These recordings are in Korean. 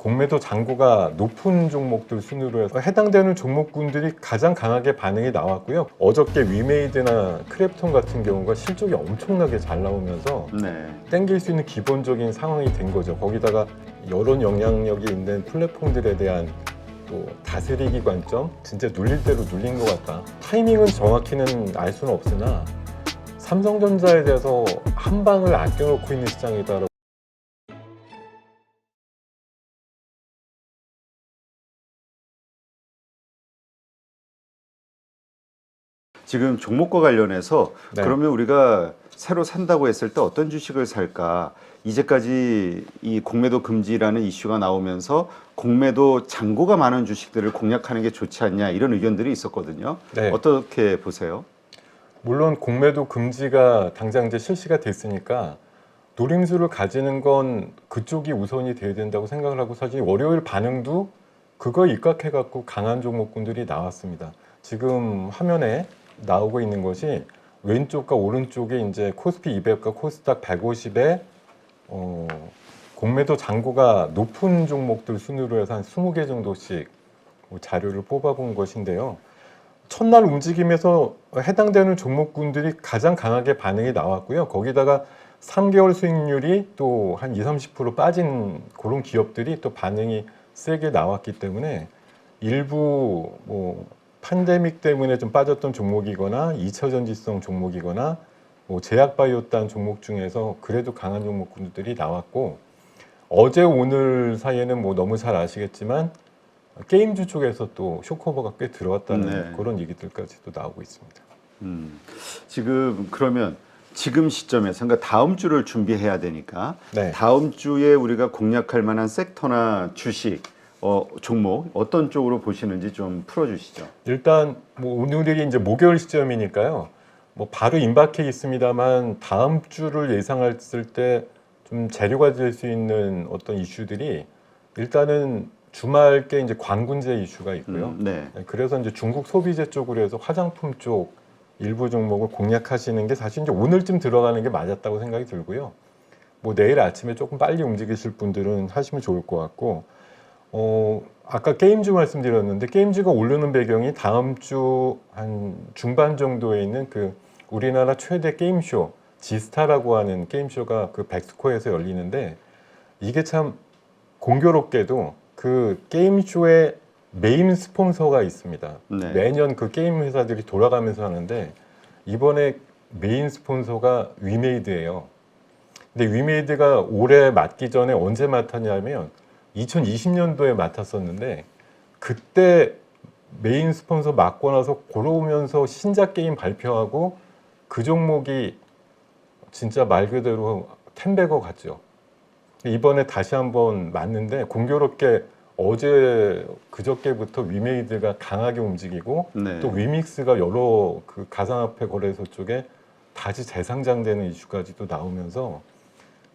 공매도 잔고가 높은 종목들 순으로 해서 해당되는 종목군들이 가장 강하게 반응이 나왔고요. 어저께 위메이드나 크랩톤 같은 경우가 실적이 엄청나게 잘 나오면서 네. 땡길 수 있는 기본적인 상황이 된 거죠. 거기다가 여론 영향력이 있는 플랫폼들에 대한 또 다스리기 관점, 진짜 눌릴 대로 눌린 것 같다. 타이밍은 정확히는 알 수는 없으나 삼성전자에 대해서 한 방을 아껴놓고 있는 시장이다. 지금 종목과 관련해서 네. 그러면 우리가 새로 산다고 했을 때 어떤 주식을 살까? 이제까지 이 공매도 금지라는 이슈가 나오면서 공매도 잔고가 많은 주식들을 공략하는 게 좋지 않냐 이런 의견들이 있었거든요. 네. 어떻게 보세요? 물론 공매도 금지가 당장 이제 실시가 됐으니까 노림수를 가지는 건 그쪽이 우선이 돼야 된다고 생각을 하고 사실 월요일 반응도 그거에 입각해갖고 강한 종목군들이 나왔습니다. 지금 화면에 나오고 있는 것이 왼쪽과 오른쪽에 이제 코스피 200과 코스닥 150에 공매도 잔고가 높은 종목들 순으로 해서 한 20개 정도씩 자료를 뽑아본 것인데요. 첫날 움직임에서 해당되는 종목군들이 가장 강하게 반응이 나왔고요. 거기다가 3개월 수익률이 또 한 20-30% 빠진 그런 기업들이 또 반응이 세게 나왔기 때문에 일부 뭐 팬데믹 때문에 좀 빠졌던 종목이거나 2차 전지성 종목이거나 뭐 제약바이오단 종목 중에서 그래도 강한 종목군들이 나왔고 어제 오늘 사이에는 뭐 너무 잘 아시겠지만 게임주 쪽에서 또 쇼커버가 꽤 들어왔다는 네. 그런 얘기들까지도 나오고 있습니다. 지금 그러면 지금 시점에서 그러니까 다음 주를 준비해야 되니까 네. 다음 주에 우리가 공략할 만한 섹터나 주식 종목 어떤 쪽으로 보시는지 좀 풀어주시죠. 일단 뭐 오늘이 이제 목요일 시점이니까요. 뭐 바로 임박해 있습니다만 다음 주를 예상했을 때 좀 재료가 될 수 있는 어떤 이슈들이 일단은 주말께 이제 광군제 이슈가 있고요. 네. 그래서 이제 중국 소비재 쪽으로 해서 화장품 쪽 일부 종목을 공략하시는 게 사실 이제 오늘쯤 들어가는 게 맞았다고 생각이 들고요. 뭐 내일 아침에 조금 빨리 움직이실 분들은 하시면 좋을 것 같고, 아까 게임주 말씀드렸는데 게임주가 오르는 배경이 다음 주 한 중반 정도에 있는 그 우리나라 최대 게임쇼 지스타라고 하는 게임쇼가 그 백스코에서 열리는데 이게 참 공교롭게도 그 게임쇼의 메인 스폰서가 있습니다. 네. 매년 그 게임 회사들이 돌아가면서 하는데 이번에 메인 스폰서가 위메이드예요. 근데 위메이드가 올해 맡기 전에 언제 맡았냐면 2020년도에 맡았었는데 그때 메인 스폰서 맡고 나서 걸어오면서 신작 게임 발표하고 그 종목이 진짜 말 그대로 텐베거 같죠. 이번에 다시 한번 맞는데 공교롭게 어제 그저께부터 위메이드가 강하게 움직이고 네. 또 위믹스가 여러 그 가상화폐 거래소 쪽에 다시 재상장되는 이슈까지도 나오면서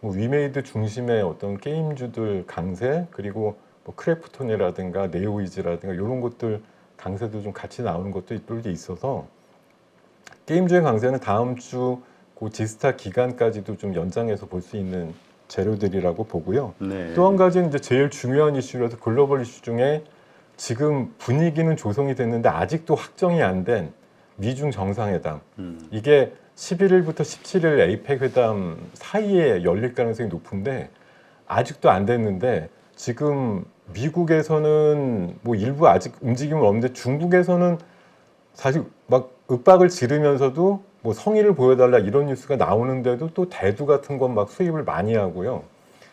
뭐 위메이드 중심의 어떤 게임주들 강세 그리고 뭐 크래프톤이라든가 네오이즈라든가 이런 것들 강세도 좀 같이 나오는 것도 있어서 게임주의 강세는 다음 주 그 지스타 기간까지도 좀 연장해서 볼 수 있는 재료들이라고 보고요. 네. 또 한 가지는 이제 제일 중요한 이슈라서 글로벌 이슈 중에 지금 분위기는 조성이 됐는데 아직도 확정이 안 된 미중 정상회담. 이게 11일부터 17일 에이펙 회담 사이에 열릴 가능성이 높은데 아직도 안 됐는데 지금 미국에서는 뭐 일부 아직 움직임은 없는데 중국에서는 사실 막 윽박을 지르면서도 뭐 성의를 보여달라 이런 뉴스가 나오는데도 또 대두 같은 건 막 수입을 많이 하고요.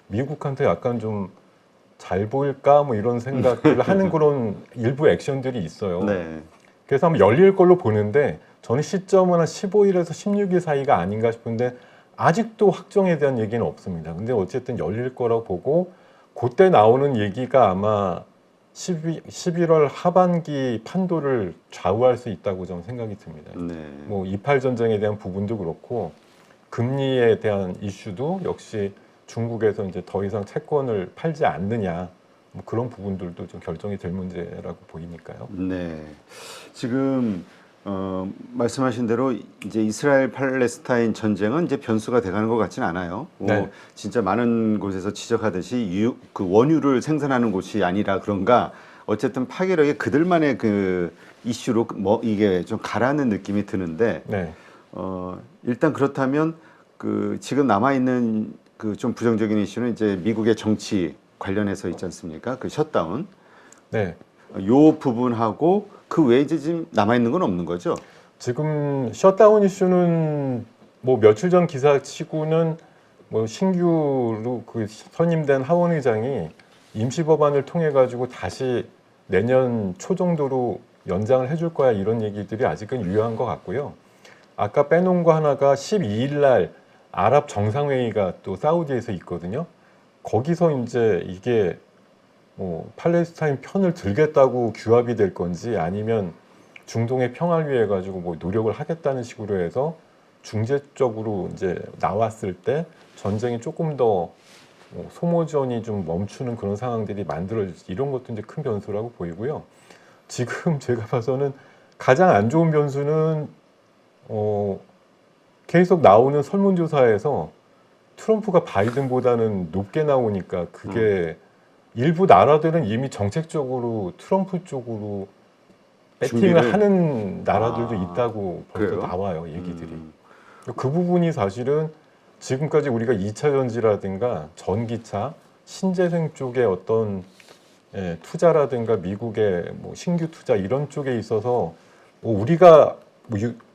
미국한테 약간 좀 잘 보일까 뭐 이런 생각들을 하는 그런 일부 액션들이 있어요. 네. 그래서 한번 열릴 걸로 보는데 저는 시점은 한 15일에서 16일 사이가 아닌가 싶은데 아직도 확정에 대한 얘기는 없습니다. 근데 어쨌든 열릴 거라고 보고 그때 나오는 얘기가 아마 11월 하반기 판도를 좌우할 수 있다고 저는 생각이 듭니다. 네. 뭐 이팔 전쟁에 대한 부분도 그렇고 금리에 대한 이슈도 역시 중국에서 이제 더 이상 채권을 팔지 않느냐 뭐 그런 부분들도 좀 결정이 될 문제라고 보이니까요. 네. 지금 말씀하신 대로 이제 이스라엘 팔레스타인 전쟁은 이제 변수가 돼가는 것 같지는 않아요. 네. 진짜 많은 곳에서 지적하듯이 그 원유를 생산하는 곳이 아니라 그런가 어쨌든 파괴력이 그들만의 그 이슈로 뭐 이게 좀 가라앉는 느낌이 드는데 네. 일단 그렇다면 그 지금 남아 있는 그 좀 부정적인 이슈는 이제 미국의 정치 관련해서 있지 않습니까? 그 셧다운. 네. 요 부분하고 그 외에 이제 지금 남아 있는 건 없는 거죠. 지금 셧다운 이슈는 뭐 며칠 전 기사치고는 뭐 신규로 그 선임된 하원 의장이 임시 법안을 통해 가지고 다시 내년 초 정도로 연장을 해줄 거야 이런 얘기들이 아직은 유효한 것 같고요. 아까 빼놓은 거 하나가 12일 날 아랍 정상회의가 또 사우디에서 있거든요. 거기서 이제 이게 뭐 팔레스타인 편을 들겠다고 규합이 될 건지 아니면 중동의 평화를 위해 가지고 뭐 노력을 하겠다는 식으로 해서 중재적으로 이제 나왔을 때 전쟁이 조금 더 소모전이 좀 멈추는 그런 상황들이 만들어질지 이런 것도 이제 큰 변수라고 보이고요. 지금 제가 봐서는 가장 안 좋은 변수는 계속 나오는 설문조사에서 트럼프가 바이든보다는 높게 나오니까 그게 일부 나라들은 이미 정책적으로 트럼프 쪽으로 배팅을 하는 나라들도 있다고 벌써 그래요? 나와요, 얘기들이. 그 부분이 사실은 지금까지 우리가 2차 전지라든가 전기차, 신재생 쪽의 어떤 투자라든가 미국의 뭐 신규 투자 이런 쪽에 있어서 뭐 우리가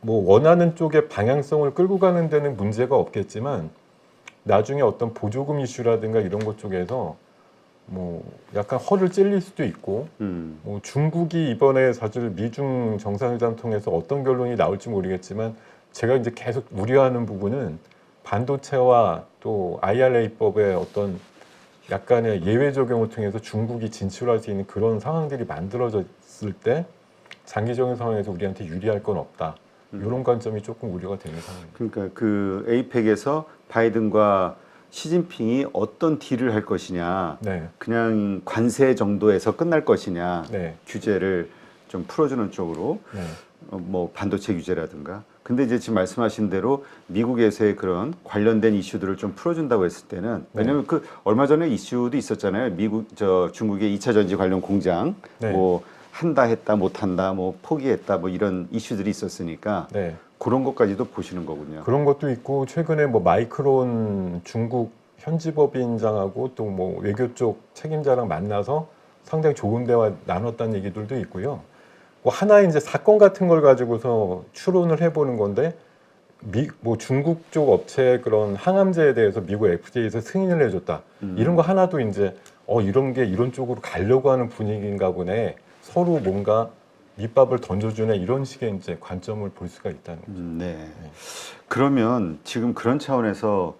뭐 원하는 쪽의 방향성을 끌고 가는 데는 문제가 없겠지만 나중에 어떤 보조금 이슈라든가 이런 것 쪽에서 뭐 약간 허를 찔릴 수도 있고 뭐 중국이 이번에 사실 미중 정상회담 통해서 어떤 결론이 나올지 모르겠지만 제가 이제 계속 우려하는 부분은 반도체와 또 IRA법의 어떤 약간의 예외 적용을 통해서 중국이 진출할 수 있는 그런 상황들이 만들어졌을 때 장기적인 상황에서 우리한테 유리할 건 없다. 이런 관점이 조금 우려가 되는 상황입니다. 그러니까 그 에이펙에서 바이든과 시진핑이 어떤 딜을 할 것이냐, 네. 그냥 관세 정도에서 끝날 것이냐, 네. 규제를 좀 풀어주는 쪽으로, 네. 뭐 반도체 규제라든가. 근데 이제 지금 말씀하신 대로 미국에서의 그런 관련된 이슈들을 좀 풀어준다고 했을 때는 왜냐하면 그 얼마 전에 이슈도 있었잖아요. 중국의 2차 전지 관련 공장 네. 뭐 한다 했다 못한다 뭐 포기했다 뭐 이런 이슈들이 있었으니까 네. 그런 것까지도 보시는 거군요. 그런 것도 있고 최근에 뭐 마이크론 중국 현지법인장하고 또 뭐 외교 쪽 책임자랑 만나서 상당히 좋은 대화 나눴다는 얘기들도 있고요. 뭐 하나의 이제 사건 같은 걸 가지고서 추론을 해보는 건데 뭐 중국 쪽 업체 그런 항암제에 대해서 미국 FDA에서 승인을 해줬다. 이런 거 하나도 이제 이런 게 이런 쪽으로 가려고 하는 분위기인가 보네. 서로 뭔가 밑밥을 던져주네 이런 식의 이제 관점을 볼 수가 있다는 거죠. 네. 그러면 지금 그런 차원에서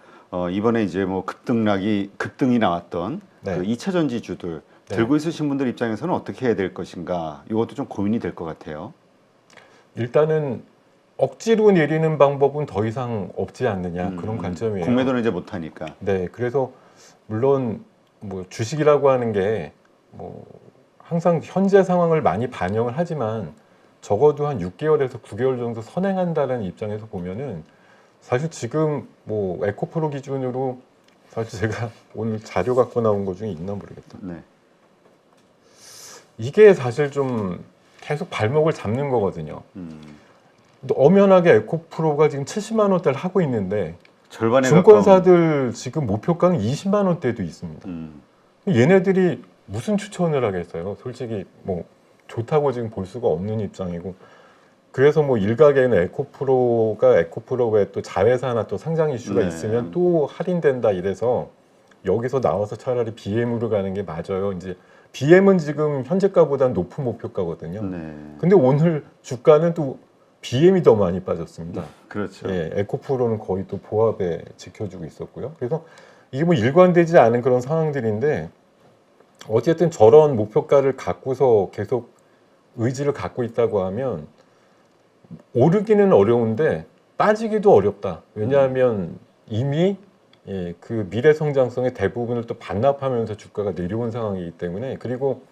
이번에 이제 뭐 급등이 나왔던 네. 그 2차 전지주들 네. 들고 있으신 분들 입장에서는 어떻게 해야 될 것인가 이것도 좀 고민이 될 것 같아요. 일단은 억지로 내리는 방법은 더 이상 없지 않느냐 그런 관점이에요. 공매도는 이제 못하니까. 네, 그래서 물론 뭐 주식이라고 하는 게 뭐 항상 현재 상황을 많이 반영을 하지만 적어도 한 6개월에서 9개월 정도 선행한다는 입장에서 보면은 사실 지금 뭐 에코프로 기준으로 사실 제가 오늘 자료 갖고 나온 거 중에 있나 모르겠다. 네. 이게 사실 좀 계속 발목을 잡는 거거든요. 엄연하게 에코프로가 지금 70만 원대를 하고 있는데 절반에 증권사들 지금 목표가는 20만 원대도 있습니다. 얘네들이 무슨 추천을 하겠어요? 솔직히 뭐 좋다고 지금 볼 수가 없는 입장이고 그래서 뭐 일각에는 에코프로 외에 또 자회사나 또 상장 이슈가 네. 있으면 또 할인된다 이래서 여기서 나와서 차라리 BM으로 가는 게 맞아요. 이제 BM은 지금 현재가보다 높은 목표가거든요. 네. 근데 오늘 주가는 또 BM이 더 많이 빠졌습니다. 그렇죠. 예, 에코프로는 거의 또 보합에 지켜주고 있었고요. 그래서 이게 뭐 일관되지 않은 그런 상황들인데 어쨌든 저런 목표가를 갖고서 계속 의지를 갖고 있다고 하면 오르기는 어려운데 빠지기도 어렵다. 왜냐하면 이미 그 미래 성장성의 대부분을 또 반납하면서 주가가 내려온 상황이기 때문에 그리고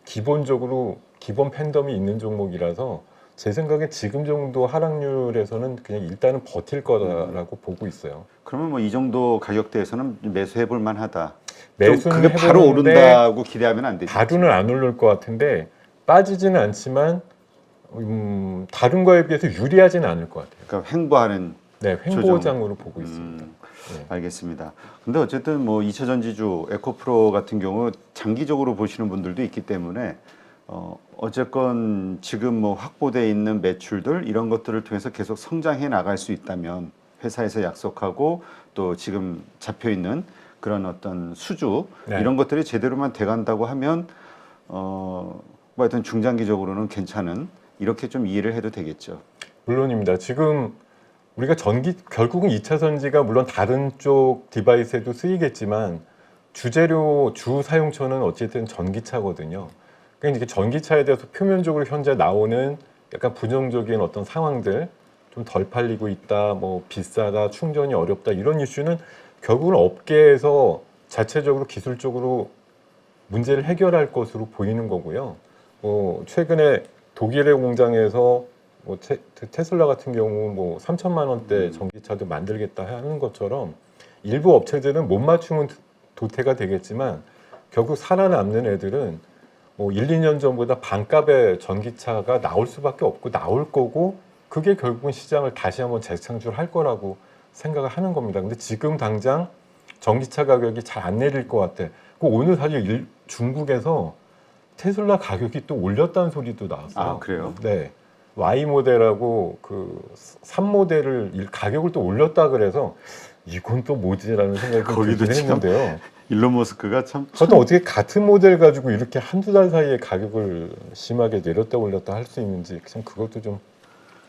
기본적으로 기본 팬덤이 있는 종목이라서 제 생각에 지금 정도 하락률에서는 그냥 일단은 버틸 거라고 보고 있어요. 그러면 뭐 이 정도 가격대에서는 매수해 볼 만하다. 좀 매수는 그게 바로 해보는데 오른다고 기대하면 안 되죠. 바로는 안 오를 것 같은데 빠지지는 않지만 다른 거에 비해서 유리하지는 않을 것 같아요. 그러니까 횡보하는 네, 횡보장으로 보고 있습니다. 네. 알겠습니다. 근데 어쨌든 뭐 2차 전지주 에코프로 같은 경우 장기적으로 보시는 분들도 있기 때문에 어쨌건 지금 뭐 확보돼 있는 매출들 이런 것들을 통해서 계속 성장해 나갈 수 있다면 회사에서 약속하고 또 지금 잡혀 있는 그런 어떤 수주 네. 이런 것들이 제대로만 돼간다고 하면 뭐 하여튼 중장기적으로는 괜찮은 이렇게 좀 이해를 해도 되겠죠. 물론입니다. 지금 우리가 결국은 2차 전지가 물론 다른 쪽 디바이스에도 쓰이겠지만 주재료, 주 사용처는 어쨌든 전기차거든요. 그러니까 이게 전기차에 대해서 표면적으로 현재 나오는 약간 부정적인 어떤 상황들, 좀 덜 팔리고 있다, 뭐 비싸다, 충전이 어렵다 이런 이슈는 결국은 업계에서 자체적으로 기술적으로 문제를 해결할 것으로 보이는 거고요. 최근에 독일의 공장에서 테슬라 같은 경우 3천만 원대 전기차도 만들겠다 하는 것처럼 일부 업체들은 못 맞추면 도태가 되겠지만 결국 살아남는 애들은 1, 2년 전보다 반값의 전기차가 나올 수밖에 없고 나올 거고 그게 결국은 시장을 다시 한번 재창출할 거라고 생각을 하는 겁니다. 근데 지금 당장 전기차 가격이 잘 안 내릴 것 같아. 오늘 사실 중국에서 테슬라 가격이 또 올렸다는 소리도 나왔어요. 아, 그래요? 네. Y 모델하고 그 3모델을 가격을 또 올렸다 그래서 이건 또 뭐지라는 생각이 좀 거기도 들긴 참 했는데요. 일론 머스크가 참 저도 어떻게 같은 모델 가지고 이렇게 한두 달 사이에 가격을 심하게 내렸다 올렸다 할 수 있는지 참 그것도 좀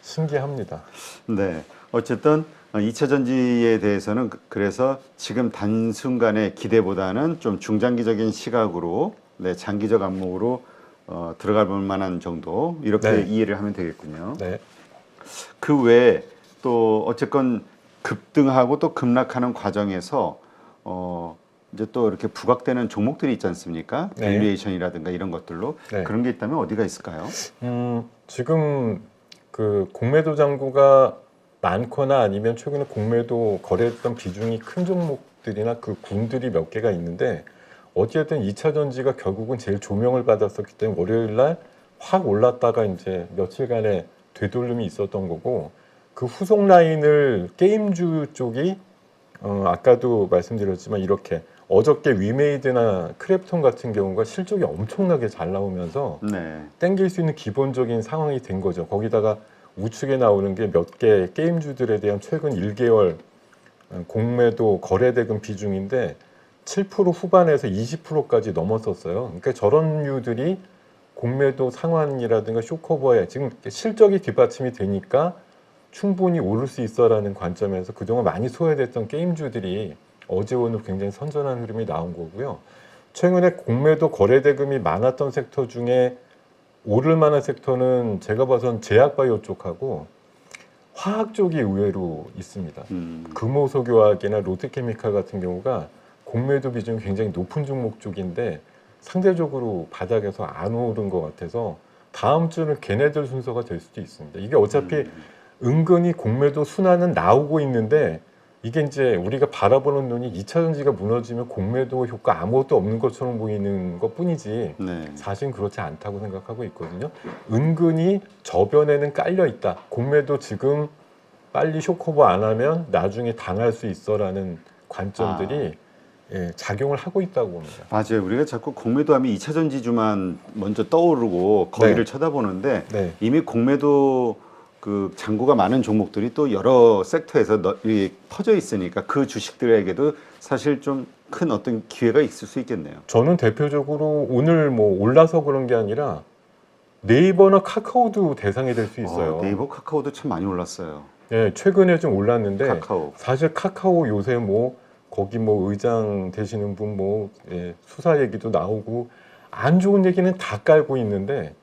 신기합니다. 네. 어쨌든 2차 전지에 대해서는 그래서 지금 단순간의 기대보다는 좀 중장기적인 시각으로 네, 장기적 안목으로 들어갈 만한 정도 이렇게 네. 이해를 하면 되겠군요. 네. 그 외에 또 어쨌건 급등하고 또 급락하는 과정에서 이제 또 이렇게 부각되는 종목들이 있지 않습니까? 네. 밸류에이션이라든가 이런 것들로 네. 그런 게 있다면 어디가 있을까요? 지금 그 공매도 잔고가 많거나 아니면 최근에 공매도 거래했던 비중이 큰 종목들이나 그 군들이 몇 개가 있는데 어쨌든 2차 전지가 결국은 제일 조명을 받았었기 때문에 월요일 날 확 올랐다가 이제 며칠간의 되돌림이 있었던 거고 그 후속 라인을 게임주 쪽이 아까도 말씀드렸지만 이렇게 어저께 위메이드나 크랩톤 같은 경우가 실적이 엄청나게 잘 나오면서 네. 땡길 수 있는 기본적인 상황이 된 거죠. 거기다가 우측에 나오는 게 몇 개 게임주들에 대한 최근 1개월 공매도 거래대금 비중인데 7% 후반에서 20%까지 넘었었어요. 그러니까 저런 류들이 공매도 상환이라든가 쇼커버에 지금 실적이 뒷받침이 되니까 충분히 오를 수 있어라는 관점에서 그동안 많이 소외됐던 게임주들이 어제 오늘 굉장히 선전한 흐름이 나온 거고요. 최근에 공매도 거래대금이 많았던 섹터 중에 오를 만한 섹터는 제가 봐선 제약바이오 쪽하고 화학 쪽이 의외로 있습니다. 금호석유화학이나 롯데케미칼 같은 경우가 공매도 비중이 굉장히 높은 종목 쪽인데 상대적으로 바닥에서 안 오른 것 같아서 다음 주는 걔네들 순서가 될 수도 있습니다. 이게 어차피 은근히 공매도 순환은 나오고 있는데 이게 이제 우리가 바라보는 눈이 2차 전지가 무너지면 공매도 효과 아무것도 없는 것처럼 보이는 것 뿐이지 네. 사실은 그렇지 않다고 생각하고 있거든요. 은근히 저변에는 깔려 있다. 공매도 지금 빨리 쇼커버 안 하면 나중에 당할 수 있어라는 관점들이 작용을 하고 있다고 봅니다. 맞아요. 우리가 자꾸 공매도 하면 2차 전지주만 먼저 떠오르고 거기를 네. 쳐다보는데 네. 이미 공매도 그 잔고가 많은 종목들이 또 여러 섹터에서 퍼져 있으니까 그 주식들에게도 사실 좀 큰 어떤 기회가 있을 수 있겠네요. 저는 대표적으로 오늘 올라서 그런 게 아니라 네이버나 카카오도 대상이 될 수 있어요. 네이버 카카오도 참 많이 올랐어요. 네, 최근에 좀 올랐는데 카카오. 사실 카카오 요새 거기 의장 되시는 분 수사 얘기도 나오고 안 좋은 얘기는 다 깔고 있는데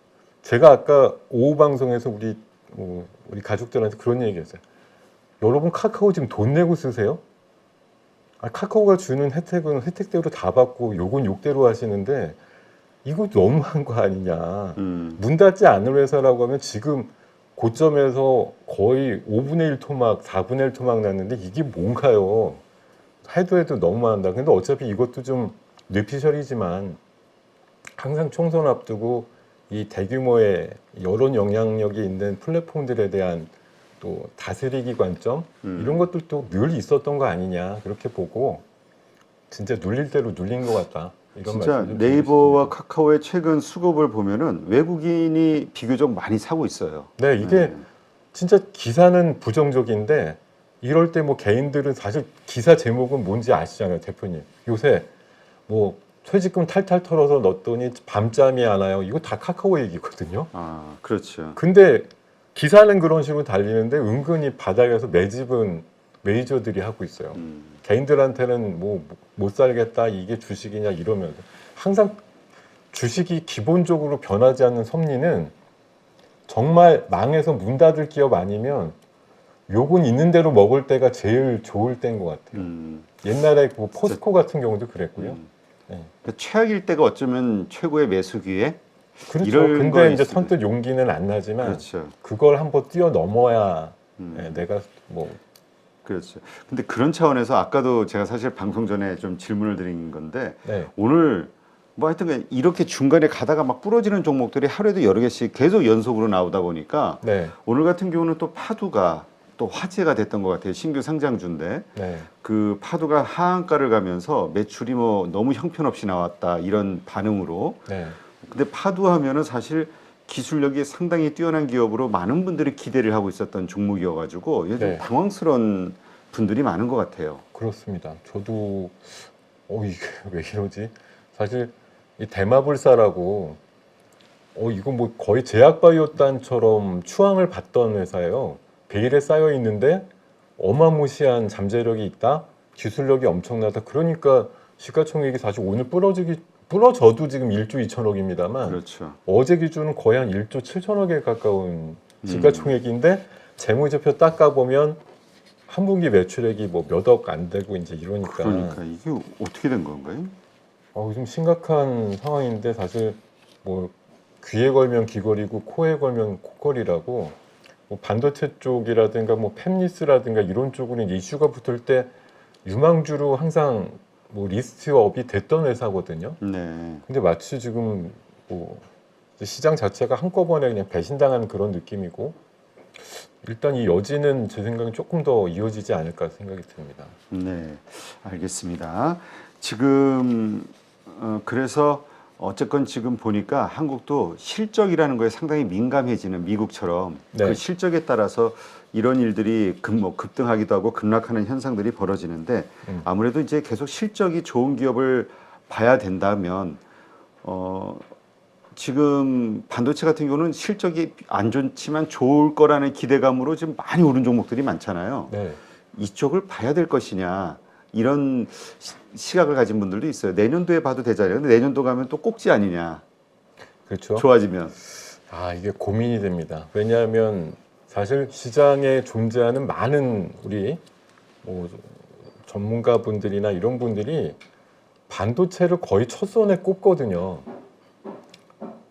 제가 아까 오후 방송에서 우리 가족들한테 그런 얘기했어요. 여러분 카카오 지금 돈 내고 쓰세요? 카카오가 주는 혜택은 혜택대로 다 받고 욕은 욕대로 하시는데 이거 너무한 거 아니냐. 문 닫지 않을 회사라고 하면 지금 고점에서 거의 5분의 1 토막, 4분의 1 토막 났는데 이게 뭔가요? 해도 너무한다. 근데 어차피 이것도 좀 뇌피셜이지만 항상 총선 앞두고 이 대규모의 여론 영향력이 있는 플랫폼들에 대한 또 다스리기 관점 이런 것들도 늘 있었던 거 아니냐 그렇게 보고 진짜 눌릴 대로 눌린 것 같다. 이런 진짜 말씀 좀 네이버와 드리고 싶습니다. 카카오의 최근 수급을 보면은 외국인이 비교적 많이 사고 있어요. 네, 이게 진짜 기사는 부정적인데 이럴 때 뭐 개인들은 사실 기사 제목은 뭔지 아시잖아요, 대표님. 요새 뭐 퇴직금 탈탈 털어서 넣었더니 밤잠이 안 와요. 이거 다 카카오 얘기거든요. 아, 그렇죠. 근데 기사는 그런 식으로 달리는데 은근히 바닥에서 매집은 메이저들이 하고 있어요. 개인들한테는 뭐 못 살겠다 이게 주식이냐 이러면서 항상 주식이 기본적으로 변하지 않는 섭리는 정말 망해서 문 닫을 기업 아니면 욕은 있는 대로 먹을 때가 제일 좋을 때인 것 같아요. 옛날에 뭐 포스코 같은 경우도 그랬고요. 네. 그러니까 최악일 때가 어쩌면 최고의 매수 기회? 그렇죠. 이런 근데 거일 이제 수도 선뜻 용기는 안 나지만 그렇죠. 그걸 한번 뛰어넘어야 내가 뭐 그렇죠. 근데 그런 차원에서 아까도 제가 사실 방송 전에 좀 질문을 드린 건데 네. 오늘 뭐 하여튼 이렇게 중간에 가다가 막 부러지는 종목들이 하루에도 여러 개씩 계속 연속으로 나오다 보니까 네. 오늘 같은 경우는 또 파두가 또 화제가 됐던 것 같아요. 신규 상장주인데 네. 그 파두가 하한가를 가면서 매출이 뭐 너무 형편없이 나왔다 이런 반응으로. 네. 근데 파두 하면은 사실 기술력이 상당히 뛰어난 기업으로 많은 분들이 기대를 하고 있었던 종목이어가지고 좀 네. 당황스러운 분들이 많은 것 같아요. 그렇습니다. 저도 이게 왜 이러지? 사실 이 대마불사라고 이거 뭐 거의 제약바이오단처럼 추앙을 받던 회사예요. 베일에 쌓여 있는데 어마무시한 잠재력이 있다, 기술력이 엄청나다. 그러니까 시가총액이 사실 오늘 부러져도 지금 1조 2천억입니다만 그렇죠. 어제 기준은 거의 한 1조 7천억에 가까운 시가총액인데 재무제표 닦아보면 한 분기 매출액이 뭐 몇 억 안 되고 이제 이러니까 그러니까 이게 어떻게 된 건가요? 좀 심각한 상황인데 사실 뭐 귀에 걸면 귀걸이고 코에 걸면 코걸이라고 뭐 반도체 쪽이라든가 뭐 팹리스라든가 이런 쪽으로 이슈가 붙을 때 유망주로 항상 뭐 리스트업이 됐던 회사거든요. 네. 근데 마치 지금 뭐 시장 자체가 한꺼번에 그냥 배신당하는 그런 느낌이고 일단 이 여지는 제 생각엔 조금 더 이어지지 않을까 생각이 듭니다. 네, 알겠습니다. 지금 그래서 어쨌건 지금 보니까 한국도 실적이라는 거에 상당히 민감해지는 미국처럼 네. 그 실적에 따라서 이런 일들이 급등하기도 하고 급락하는 현상들이 벌어지는데 아무래도 이제 계속 실적이 좋은 기업을 봐야 된다면 지금 반도체 같은 경우는 실적이 안 좋지만 좋을 거라는 기대감으로 지금 많이 오른 종목들이 많잖아요. 네. 이쪽을 봐야 될 것이냐 이런 시각을 가진 분들도 있어요. 내년도에 봐도 되잖아요. 근데 내년도 가면 또 꼭지 아니냐. 그렇죠. 좋아지면. 이게 고민이 됩니다. 왜냐하면 사실 시장에 존재하는 많은 우리 뭐 전문가분들이나 이런 분들이 반도체를 거의 첫 손에 꼽거든요.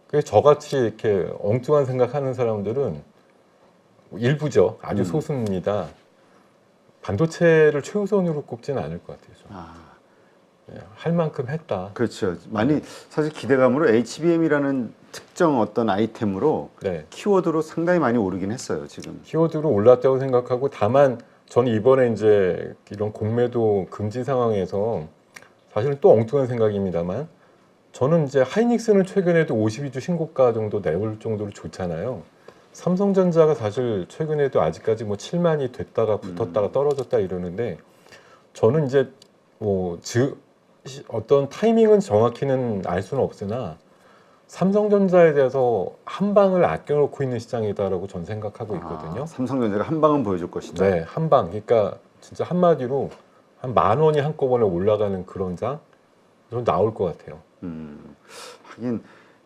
그래서 저같이 이렇게 엉뚱한 생각하는 사람들은 일부죠. 아주 소수입니다. 반도체를 최우선으로 꼽지는 않을 것 같아요. 할 만큼 했다. 그렇죠. 많이 사실 기대감으로 HBM이라는 특정 어떤 아이템으로 네. 키워드로 상당히 많이 오르긴 했어요. 지금. 키워드로 올랐다고 생각하고 다만 저는 이번에 이제 이런 공매도 금지 상황에서 사실은 또 엉뚱한 생각입니다만 저는 이제 하이닉스는 최근에도 52주 신고가 정도 내올 정도로 좋잖아요. 삼성전자가 사실 최근에도 아직까지 뭐 7만이 됐다가 붙었다가 떨어졌다 이러는데 저는 이제 뭐 어떤 타이밍은 정확히는 알 수는 없으나 삼성전자에 대해서 한 방을 아껴놓고 있는 시장이다라고 저는 생각하고 있거든요. 삼성전자가 한 방은 보여줄 것이다. 네, 한 방. 그러니까 진짜 한마디로 한 10,000원이 한꺼번에 올라가는 그런 장 좀 나올 것 같아요. 하긴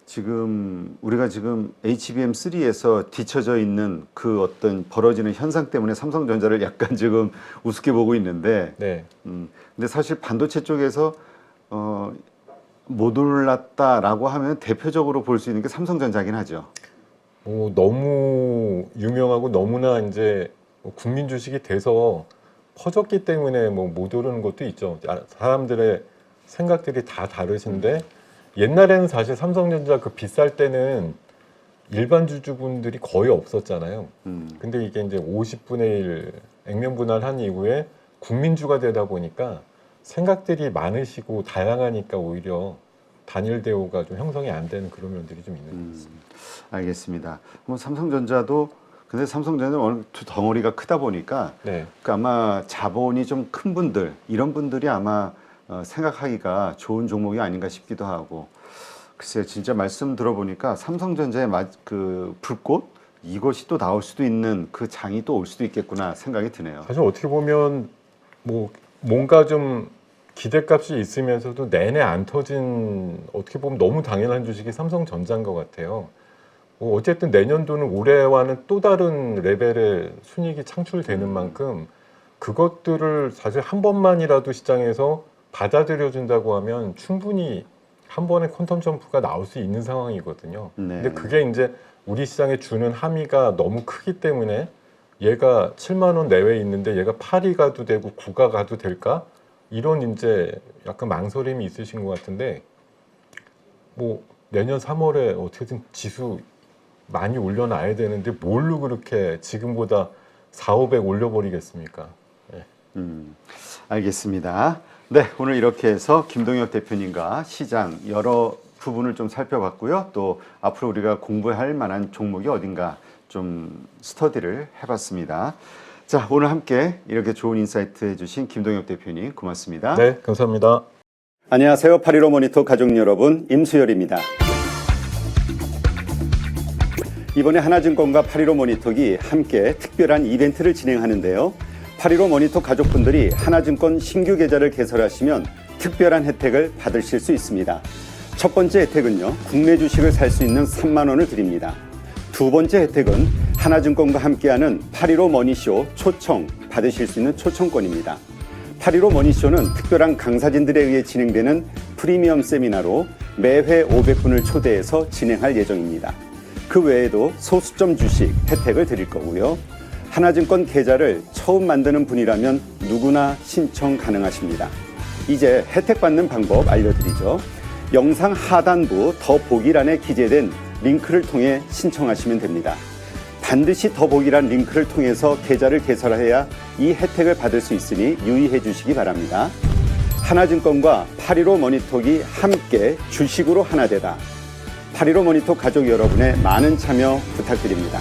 지금 우리가 지금 HBM3에서 뒤처져 있는 그 어떤 벌어지는 현상 때문에 삼성전자를 약간 지금 우습게 보고 있는데, 네, 근데 사실 반도체 쪽에서 못 올랐다라고 하면 대표적으로 볼 수 있는 게 삼성전자긴 하죠. 뭐 너무 유명하고 너무나 이제 뭐 국민 주식이 돼서 퍼졌기 때문에 뭐 못 오르는 것도 있죠. 사람들의 생각들이 다 다르신데 옛날에는 사실 삼성전자 그 비쌀 때는 일반 주주분들이 거의 없었잖아요. 근데 이게 이제 50분의 1 액면 분할한 이후에 국민주가 되다 보니까 생각들이 많으시고 다양하니까 오히려 단일 대우가 좀 형성이 안 되는 그런 면들이 좀 있는 것 같습니다. 알겠습니다. 뭐 삼성전자도 근데 삼성전자는 어느 덩어리가 크다 보니까 네. 그 아마 자본이 좀 큰 분들 이런 분들이 아마 생각하기가 좋은 종목이 아닌가 싶기도 하고 글쎄요 진짜 말씀 들어보니까 삼성전자의 그 불꽃 이것이 또 나올 수도 있는 그 장이 또 올 수도 있겠구나 생각이 드네요. 사실 어떻게 보면 뭐 뭔가 좀 기대값이 있으면서도 내내 안 터진 어떻게 보면 너무 당연한 주식이 삼성전자인 것 같아요. 뭐 어쨌든 내년도는 올해와는 또 다른 레벨의 순이익이 창출되는 만큼 그것들을 사실 한 번만이라도 시장에서 받아들여준다고 하면 충분히 한 번의 퀀텀 점프가 나올 수 있는 상황이거든요. 네. 근데 그게 이제 우리 시장에 주는 함의가 너무 크기 때문에 얘가 7만 원 내외에 있는데 얘가 8이 가도 되고 9가 가도 될까? 이런 이제 약간 망설임이 있으신 것 같은데 뭐 내년 3월에 어떻게든 지수 많이 올려놔야 되는데 뭘로 그렇게 지금보다 4, 500 올려버리겠습니까? 네. 알겠습니다. 네, 오늘 이렇게 해서 김동혁 대표님과 시장 여러 부분을 좀 살펴봤고요. 또 앞으로 우리가 공부할 만한 종목이 어딘가 좀 스터디를 해봤습니다. 자, 오늘 함께 이렇게 좋은 인사이트 해주신 김동혁 대표님 고맙습니다. 네, 감사합니다. 안녕하세요. 8.15 모니터 가족 여러분, 임수열입니다. 이번에 하나증권과 8.15 모니터기 함께 특별한 이벤트를 진행하는데요. 8.15 모니터 가족분들이 하나증권 신규 계좌를 개설하시면 특별한 혜택을 받으실 수 있습니다. 첫 번째 혜택은요, 국내 주식을 살 수 있는 3만 원을 드립니다. 두 번째 혜택은 하나증권과 함께하는 8.15 머니쇼 초청 받으실 수 있는 초청권입니다. 8.15 머니쇼는 특별한 강사진들에 의해 진행되는 프리미엄 세미나로 매회 500분을 초대해서 진행할 예정입니다. 그 외에도 소수점 주식 혜택을 드릴 거고요. 하나증권 계좌를 처음 만드는 분이라면 누구나 신청 가능하십니다. 이제 혜택 받는 방법 알려드리죠. 영상 하단부 더보기란에 기재된 링크를 통해 신청하시면 됩니다. 반드시 더보기란 링크를 통해서 계좌를 개설해야 이 혜택을 받을 수 있으니 유의해 주시기 바랍니다. 하나증권과 8.15 모니터기 함께 주식으로 하나 되다. 8.15 모니터 가족 여러분의 많은 참여 부탁드립니다.